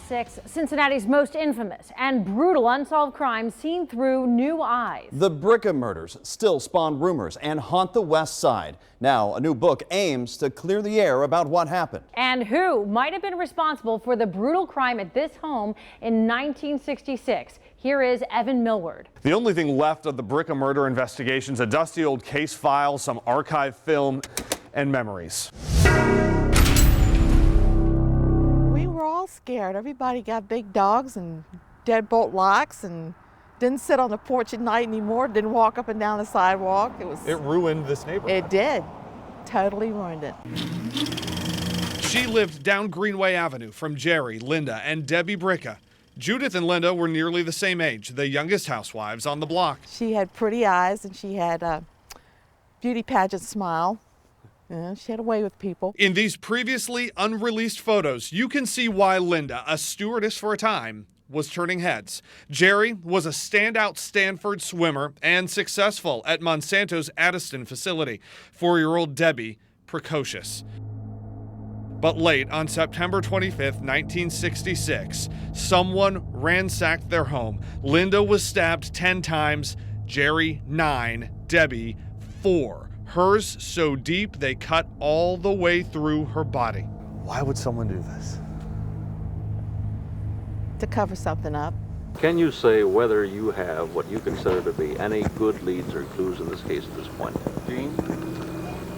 6, Cincinnati's most infamous and brutal unsolved crime seen through new eyes. The Bricca murders still spawn rumors and haunt the West Side. Now, a new book aims to clear the air about what happened. And who might have been responsible for the brutal crime at this home in 1966. Here is Evan Millward. The only thing left of the Bricca murder investigations, a dusty old case file, some archive film, and memories. We were all scared. Everybody got big dogs and deadbolt locks and didn't sit on the porch at night anymore, didn't walk up and down the sidewalk. It ruined this neighborhood. It did. Totally ruined it. She lived down Greenway Avenue from Jerry, Linda, and Debbie Bricca. Judith and Linda were nearly the same age, the youngest housewives on the block. She had pretty eyes and she had a beauty pageant smile. She had a way with people. In these previously unreleased photos, you can see why Linda, a stewardess for a time, was turning heads. Jerry was a standout Stanford swimmer and successful at Monsanto's Addison facility. 4-year-old Debbie, precocious. But late on September 25th, 1966, someone ransacked their home. Linda was stabbed 10 times, Jerry 9, Debbie 4. Hers so deep they cut all the way through her body. Why would someone do this? To cover something up. Can you say whether you have what you consider to be any good leads or clues in this case at this point? Gene?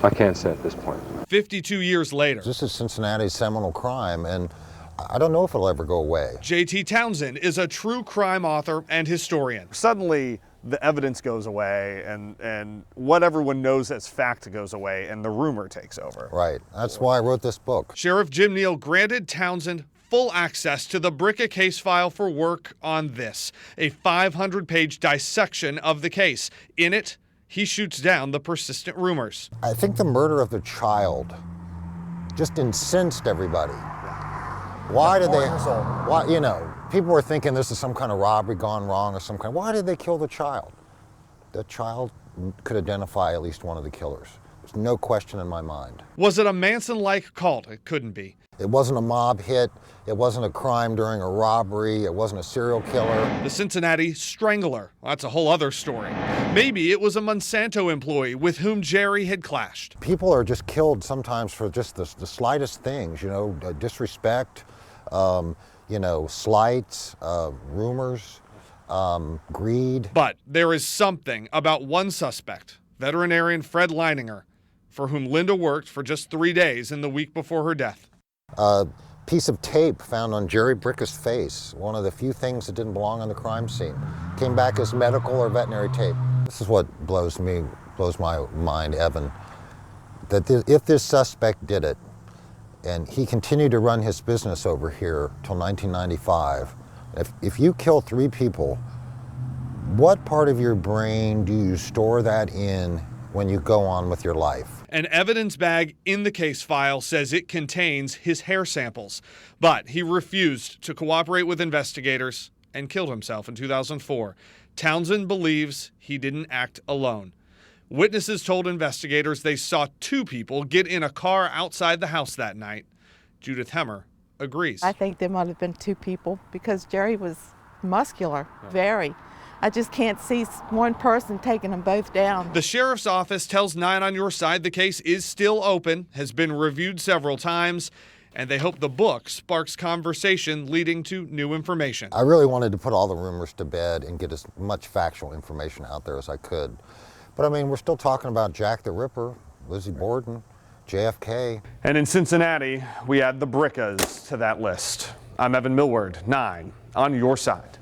I can't say at this point. 52 years later. This is Cincinnati's seminal crime, and I don't know if it'll ever go away. J.T. Townsend is a true crime author and historian. Suddenly, the evidence goes away, and what everyone knows as fact goes away, and the rumor takes over. Right. That's why I wrote this book. Sheriff Jim Neal granted Townsend full access to the Bricca case file for work on this, a 500-page dissection of the case. In it, he shoots down the persistent rumors. I think the murder of the child just incensed everybody. Why did they, why, you know, people were thinking this is some kind of robbery gone wrong or some kind. Why did they kill the child? The child could identify at least one of the killers. There's no question in my mind. Was it a Manson-like cult? It couldn't be. It wasn't a mob hit. It wasn't a crime during a robbery. It wasn't a serial killer. The Cincinnati Strangler. Well, that's a whole other story. Maybe it was a Monsanto employee with whom Jerry had clashed. People are just killed sometimes for just the slightest things, you know, disrespect, you know, slights, rumors, greed. But there is something about one suspect, veterinarian Fred Leininger, for whom Linda worked for just 3 days in the week before her death. A piece of tape found on Jerry Bricca's face, one of the few things that didn't belong on the crime scene, came back as medical or veterinary tape. This is what blows my mind, Evan, that if this suspect did it, and he continued to run his business over here till 1995, if you kill 3 people, what part of your brain do you store that in when you go on with your life? An evidence bag in the case file says it contains his hair samples, but he refused to cooperate with investigators and killed himself in 2004. Townsend believes he didn't act alone. Witnesses told investigators they saw 2 people get in a car outside the house that night. Judith Hemmer agrees. I think there might have been 2 people because Jerry was muscular, very. I just can't see one person taking them both down. The sheriff's office tells 9 on Your Side the case is still open, has been reviewed several times, and they hope the book sparks conversation leading to new information. I really wanted to put all the rumors to bed and get as much factual information out there as I could. But I mean, we're still talking about Jack the Ripper, Lizzie Borden, JFK. And in Cincinnati, we add the Briccas to that list. I'm Evan Millward, 9 on Your Side.